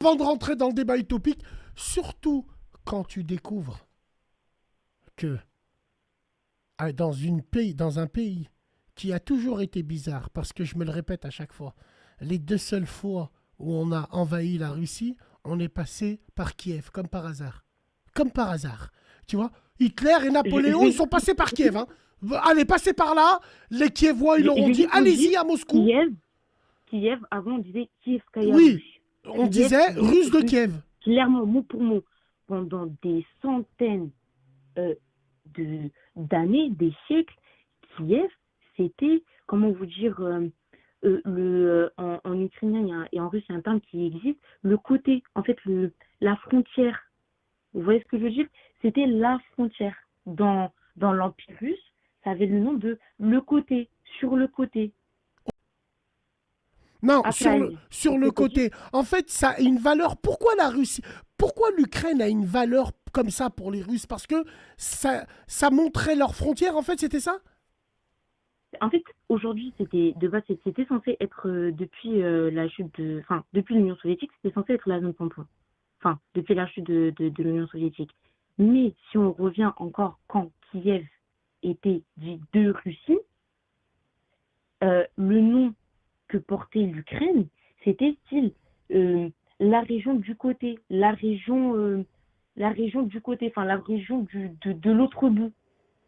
Avant de rentrer dans le débat utopique, surtout quand tu découvres que dans un pays qui a toujours été bizarre, parce que je me le répète à chaque fois, les deux seules fois où on a envahi la Russie, on est passé par Kiev, comme par hasard. Comme par hasard. Tu vois, Hitler et Je Napoléon, ils vais, sont passés par Kiev. Hein. Allez, passez par là. Les Kievois, ils leur je ont vais dit, juste vous dire, allez-y à Moscou. Kiev, Kiev, avant on disait Kievskaya Oui, Russe. on Kiev, disait c'est russe de Russie. Kiev. Clairement, mot pour mot, pendant des centaines euh, d'années, des siècles, Kiev, c'était, comment vous dire, en ukrainien et en russe, il y a un terme qui existe, le côté, en fait, la frontière. Vous voyez ce que je veux dire? C'était la frontière. Dans l'Empire russe, ça avait le nom de le côté, sur le côté. Non, Après, sur le c'est possible. côté. En fait, ça a une valeur. Pourquoi la Russie, pourquoi l'Ukraine a une valeur comme ça pour les Russes? Parce que ça montrait leurs frontières, en fait, c'était ça? En fait, aujourd'hui, de base, c'était censé être depuis la chute enfin, depuis l'Union soviétique, c'était censé être la zone tampon. Enfin, depuis la chute de l'Union soviétique. Mais si on revient encore quand Kiev était dit de Russie, le nom que portait l'Ukraine, c'était style euh, la région du côté, la région du côté, enfin la région de l'autre bout.